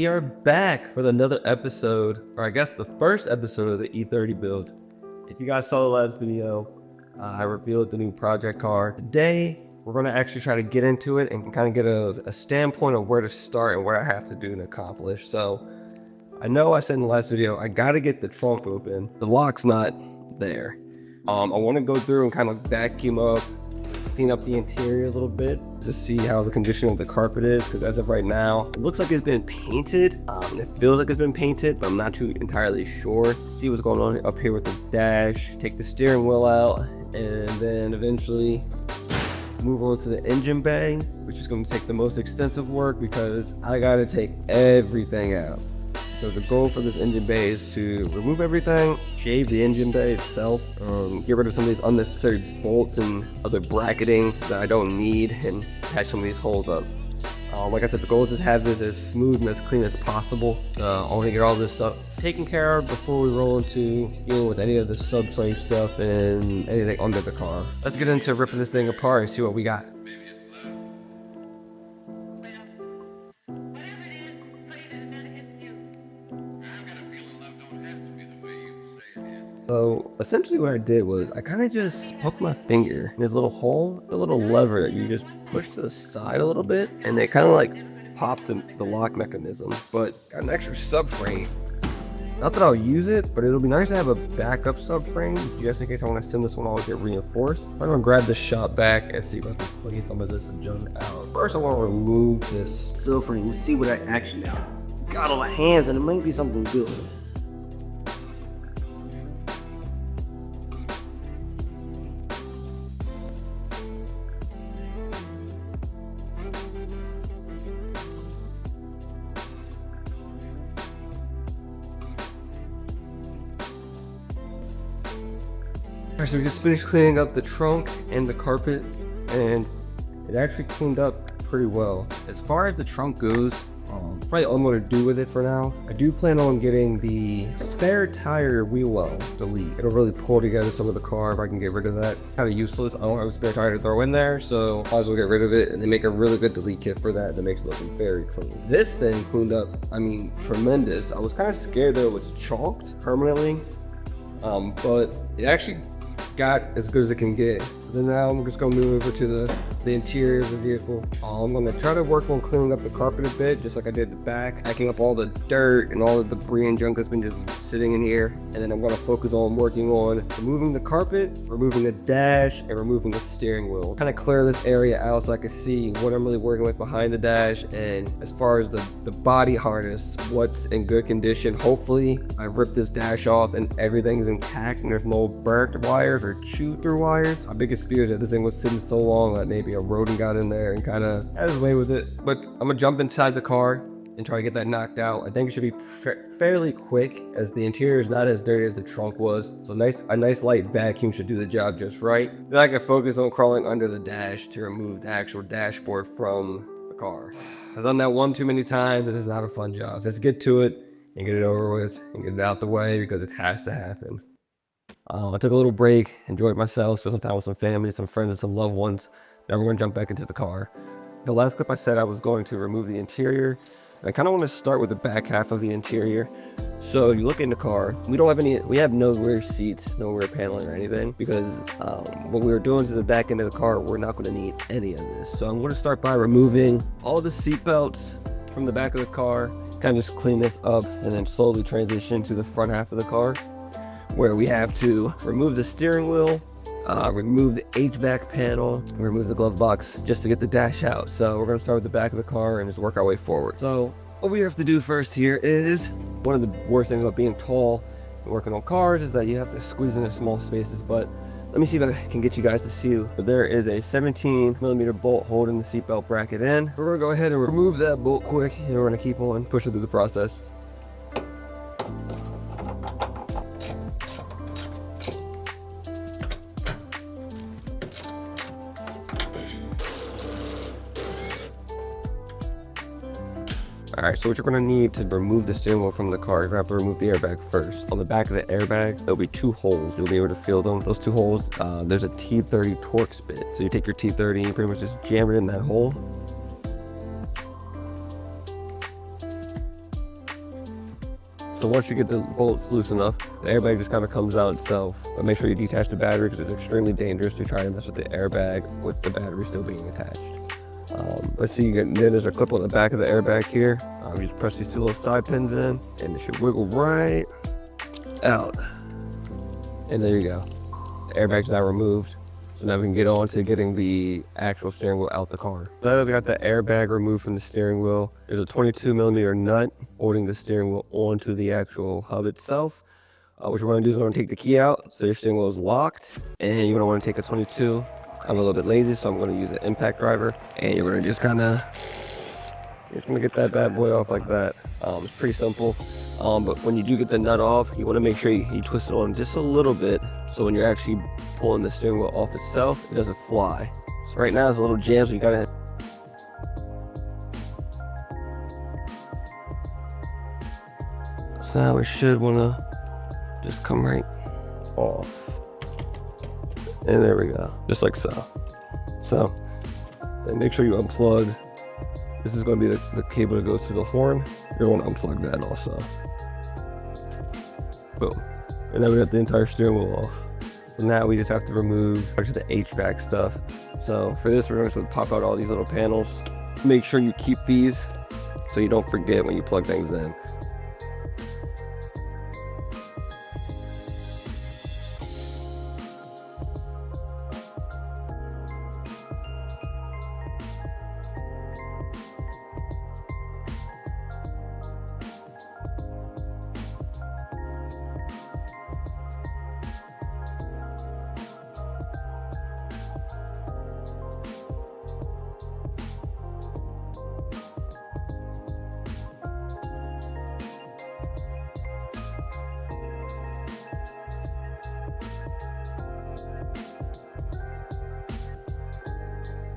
We are back with another episode, or I guess the first episode of the E30 build. If you guys saw the last video, I revealed the new project car. Today, we're going to actually try to get into it and kind of get a standpoint of where to start and what I have to do to accomplish. So, I know I said in the last video, I got to get the trunk open. The lock's not there. I want to go through and kind of vacuum up, clean up the interior a little bit to see how the condition of the carpet is, because as of right now it looks like it's been painted. It feels like it's been painted, but I'm not too entirely sure. See what's going on up here with the dash, take the steering wheel out, and then eventually move on to the engine bay, which is going to take the most extensive work because I gotta take everything out. Because the goal for this engine bay is to remove everything, shave the engine bay itself, get rid of some of these unnecessary bolts and other bracketing that I don't need, and patch some of these holes up. Like I said, the goal is to have this as smooth and as clean as possible. So I want to get all this stuff taken care of before we roll into dealing with any of the subframe stuff and anything under the car. Let's get into ripping this thing apart and see what we got. So essentially what I did was I kind of just poked my finger in this little hole, a little lever that you just push to the side a little bit, and it kind of like pops the lock mechanism. But got an extra subframe. Not that I'll use it, but it'll be nice to have a backup subframe just in case I want to send this one all to get reinforced. I'm gonna grab the shop back and see if I can clean some of this and junk out. First I want to remove this subframe and see what I actually got on my hands, and it might be something good. Alright, so we just finished cleaning up the trunk and the carpet, and it actually cleaned up pretty well. As far as the trunk goes, probably all I'm going to do with it for now. I do plan on getting the spare tire wheel well delete. It'll really pull together some of the car if I can get rid of that. Kind of useless. I don't have a spare tire to throw in there, so might as well get rid of it. And they make a really good delete kit for that makes it look very clean. This thing cleaned up, I mean, tremendous. I was kind of scared that it was chalked permanently, but it actually got as good as it can get. So then now I'm just gonna move over to the interior of the vehicle. I'm gonna try to work on cleaning up the carpet a bit, just like I did the back, packing up all the dirt and all the debris and junk that's been just sitting in here. And then I'm gonna focus on working on removing the carpet, removing the dash, and removing the steering wheel. Kind of clear this area out so I can see what I'm really working with behind the dash. And as far as the body harness, what's in good condition. Hopefully I ripped this dash off and everything's intact and there's no burnt wires or chewed through wires. My biggest fear is that this thing was sitting so long that maybe a rodent got in there and kind of had his way with it. But I'm gonna jump inside the car and try to get that knocked out. I think it should be fairly quick, as the interior is not as dirty as the trunk was. So a nice light vacuum should do the job just right. Then I can focus on crawling under the dash to remove the actual dashboard from the car. I've done that one too many times, and it's not a fun job. Let's get to it and get it over with and get it out the way, because it has to happen. I took a little break, enjoyed myself, spent some time with some family, some friends, and some loved ones. Now we're going to jump back into the car. The last clip I said I was going to remove the interior. I kind of want to start with the back half of the interior. So you look in the car, we have no rear seats, no rear paneling or anything, because what we were doing to the back end of the car, we're not going to need any of this. So I'm going to start by removing all the seat belts from the back of the car, kind of just clean this up, and then slowly transition to the front half of the car, where we have to remove the steering wheel, remove the HVAC panel, remove the glove box just to get the dash out. So we're gonna start with the back of the car and just work our way forward. So what we have to do first here is, one of the worst things about being tall and working on cars is that you have to squeeze into small spaces. But let me see if I can get you guys to see. But there is a 17mm bolt holding the seatbelt bracket in. We're gonna go ahead and remove that bolt quick, and we're gonna keep on pushing through the process. Alright, so what you're going to need to remove the steering wheel from the car, you're going to have to remove the airbag first. On the back of the airbag, there'll be two holes. You'll be able to feel them. Those two holes, there's a T30 Torx bit. So you take your T30 and you pretty much just jam it in that hole. So once you get the bolts loose enough, the airbag just kind of comes out itself. But make sure you detach the battery because it's extremely dangerous to try to mess with the airbag with the battery still being attached. Let's see, then there's a clip on the back of the airbag here. You just press these two little side pins in and it should wiggle right out. And there you go. The airbag's now removed. So now we can get on to getting the actual steering wheel out the car. Now that we got the airbag removed from the steering wheel, there's a 22mm nut holding the steering wheel onto the actual hub itself. What you're going to do is you're going to take the key out so your steering wheel is locked, and you're going to want to take a 22. I'm a little bit lazy, so I'm going to use an impact driver, and you're going to just kind of, you're just going to get that bad boy off like that. It's pretty simple. But when you do get the nut off, you want to make sure you twist it on just a little bit, so when you're actually pulling the steering wheel off itself, it doesn't fly. So right now it's a little jam, so you gotta. So now it should wanna just come right off. And there we go, just like so. So then make sure you unplug. This is gonna be the cable that goes to the horn. You're gonna wanna unplug that also. Boom. And now we got the entire steering wheel off. So now we just have to remove the HVAC stuff. So for this, we're going to pop out all these little panels. Make sure you keep these so you don't forget when you plug things in.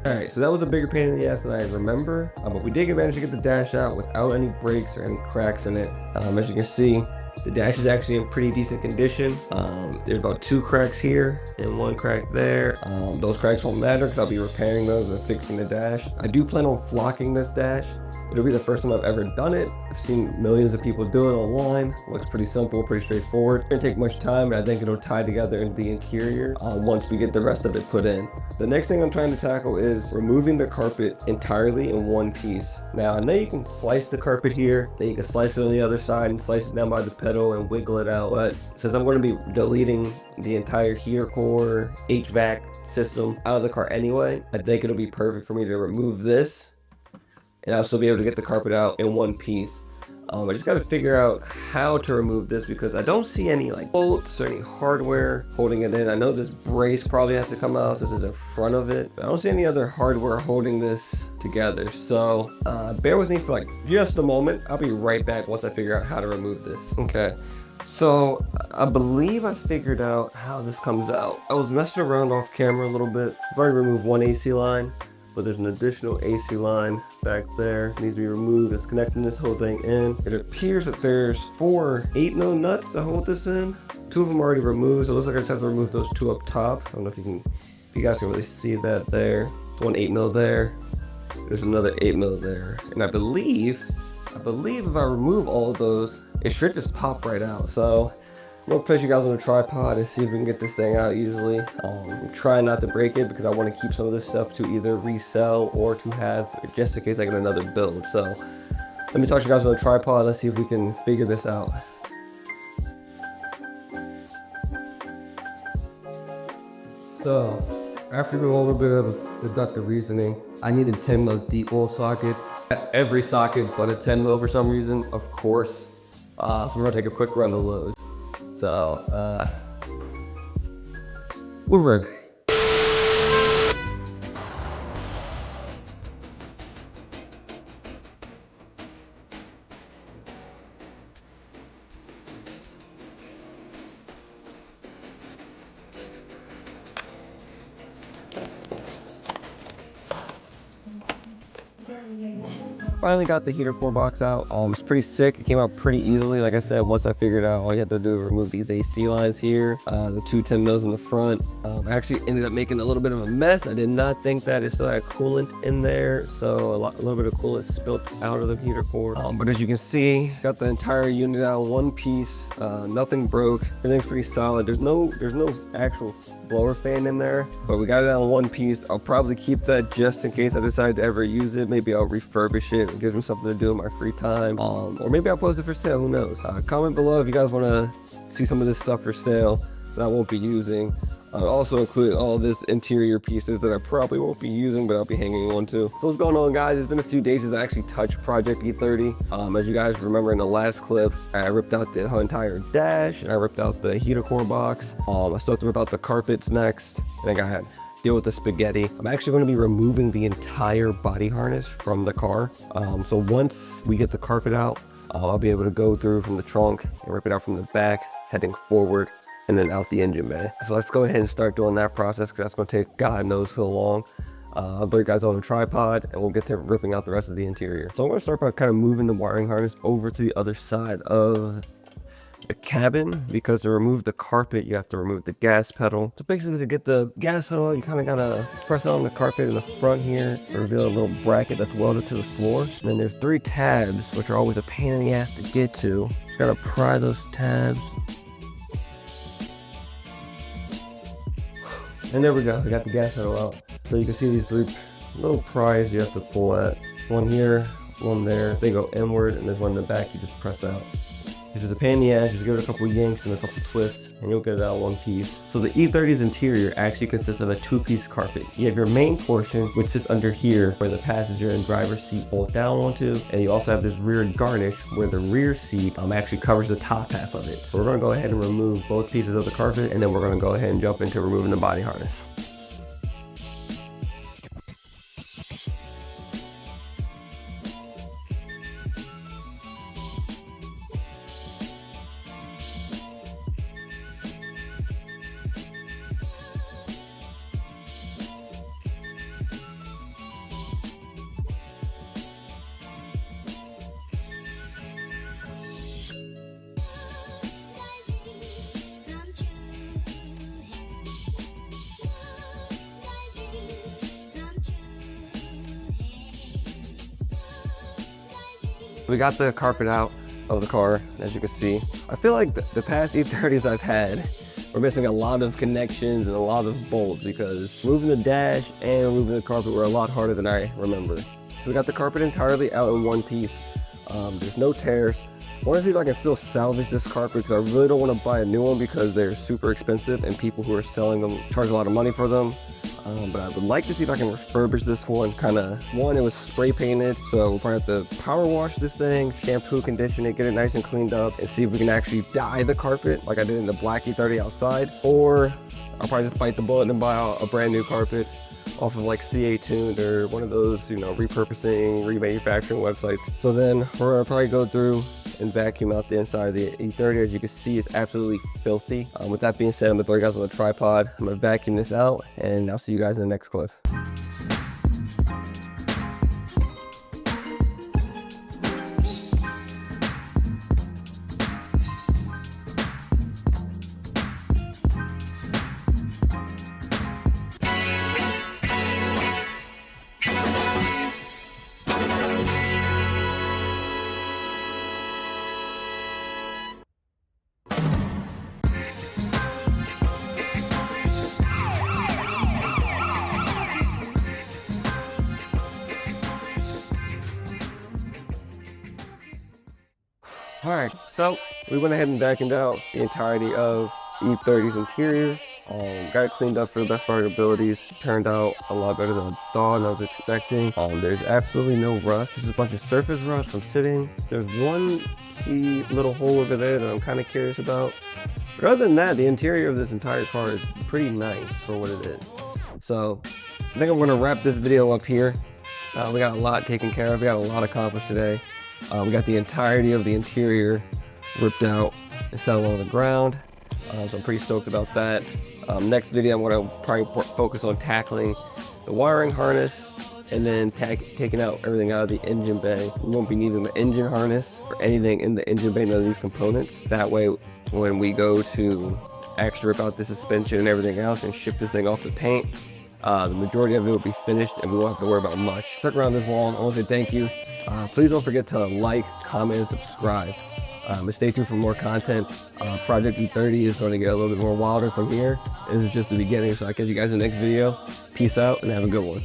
Alright, so that was a bigger pain in the ass than I remember, but we did manage to get the dash out without any breaks or any cracks in it. As you can see, the dash is actually in pretty decent condition. There's about 2 cracks here and 1 crack there. Those cracks won't matter because I'll be repairing those and fixing the dash. I do plan on flocking this dash. It'll be the first time I've ever done it. I've seen millions of people do it online. It looks pretty simple, pretty straightforward. It didn't take much time, and I think it'll tie together into the interior once we get the rest of it put in. The next thing I'm trying to tackle is removing the carpet entirely in one piece. Now, I know you can slice the carpet here, then you can slice it on the other side and slice it down by the pedal and wiggle it out. But since I'm going to be deleting the entire heater core HVAC system out of the car anyway, I think it'll be perfect for me to remove this and I'll still be able to get the carpet out in one piece. I just got to figure out how to remove this because I don't see any like bolts or any hardware holding it in. I know this brace probably has to come out. This is in front of it, but I don't see any other hardware holding this together. So bear with me for like just a moment. I'll be right back once I figure out how to remove this. Okay. So I believe I figured out how this comes out. I was messing around off camera a little bit. I've already removed one AC line, but there's an additional AC line back there. It needs to be removed. It's connecting this whole thing in. It appears that there's 4 8mm nuts to hold this in. 2 of them are already removed, so it looks like I just have to remove those 2 up top. I don't know if you guys can really see that there. 1 8mm there. There's another 8mm there. And I believe if I remove all of those, it should just pop right out. So I'm gonna put you guys on a tripod and see if we can get this thing out easily. I'm trying not to break it because I want to keep some of this stuff to either resell or to have just in case I get another build. So let me talk to you guys on a tripod. Let's see if we can figure this out. So after doing a little bit of deductive reasoning, I need a 10mm deep hole socket. Every socket but a 10mm for some reason, of course. So we're gonna take a quick run of those. So, we're ready. finally got the heater core box out. It's pretty sick. It came out pretty easily. Like I said, once I figured out, all you have to do is remove these AC lines here, the two 10 mils in the front. I actually ended up making a little bit of a mess. I did not think that it still had coolant in there, so a little bit of coolant spilled out of the heater core. But as you can see, got the entire unit out in one piece. Nothing broke. Everything's pretty solid. There's no actual blower fan in there, but we got it out in one piece. I'll probably keep that just in case I decide to ever use it. Maybe I'll refurbish it. It gives me something to do in my free time, or maybe I'll post it for sale. Who knows? Comment below if you guys want to see some of this stuff for sale that I won't be using. I'll also include all this interior pieces that I probably won't be using, but I'll be hanging on to. So what's going on, guys? It's been a few days since I actually touched Project E30. As you guys remember in the last clip, I ripped out the entire dash and I ripped out the heater core box. I still have to rip out the carpets next. I think I had deal with the spaghetti. I'm actually going to be removing the entire body harness from the car. So once we get the carpet out, I'll be able to go through from the trunk and rip it out from the back, heading forward, and then out the engine bay. So let's go ahead and start doing that process, because that's going to take God knows how long. I'll put you guys on a tripod and we'll get to ripping out the rest of the interior. So I'm going to start by kind of moving the wiring harness over to the other side of the cabin, because to remove the carpet you have to remove the gas pedal. So basically, to get the gas pedal out, you kind of gotta press it on the carpet in the front here to reveal a little bracket that's welded to the floor. And then there's 3 tabs, which are always a pain in the ass to get to. You gotta pry those tabs. And there we go, we got the gas pedal out. So you can see these 3 little pries you have to pull at. One here, one there. They go inward, and there's one in the back you just press out. This is a pain in the ass. Just give it a couple yanks and a couple twists, and you'll get it out in one piece. So the E30's interior actually consists of a 2-piece carpet. You have your main portion, which sits under here, where the passenger and driver seat bolt down onto, and you also have this rear garnish, where the rear seat actually covers the top half of it. So we're gonna go ahead and remove both pieces of the carpet, and then we're gonna go ahead and jump into removing the body harness. We got the carpet out of the car, as you can see. I feel like the past E30s I've had, we're missing a lot of connections and a lot of bolts, because moving the dash and removing the carpet were a lot harder than I remember. So we got the carpet entirely out in one piece. There's no tears. I want to see if I can still salvage this carpet, because I really don't want to buy a new one because they're super expensive and people who are selling them charge a lot of money for them. But I would like to see if I can refurbish this one. It was spray painted, so we'll probably have to power wash this thing, shampoo, condition it, get it nice and cleaned up, and see if we can actually dye the carpet like I did in the black E30 outside. Or I'll probably just bite the bullet and buy a brand new carpet off of like CA Tuned or one of those, repurposing, remanufacturing websites. So then we're gonna probably go through and vacuum out the inside of the E30. As you can see, it's absolutely filthy. With that being said, I'm gonna throw you guys on the tripod. I'm gonna vacuum this out, and I'll see you guys in the next clip. Alright, so we went ahead and vacuumed out the entirety of E30's interior. Got it cleaned up for the best of our abilities. Turned out a lot better than I thought and I was expecting. There's absolutely no rust. This is a bunch of surface rust from sitting. There's one key little hole over there that I'm kind of curious about. But other than that, the interior of this entire car is pretty nice for what it is. So I think I'm going to wrap this video up here. We got a lot taken care of. We got a lot accomplished today. We got the entirety of the interior ripped out and settled on the ground. So I'm pretty stoked about that. Next video, I'm going to probably focus on tackling the wiring harness, and then taking out everything out of the engine bay. We won't be needing the engine harness or anything in the engine bay, none of these components. That way, when we go to actually rip out the suspension and everything else and ship this thing off the paint, the majority of it will be finished and we won't have to worry about much. Stuck around this long, I want to say thank you. Please don't forget to like, comment, and subscribe. But stay tuned for more content. Project E30 is going to get a little bit more wilder from here. This is just the beginning, so I'll catch you guys in the next video. Peace out and have a good one.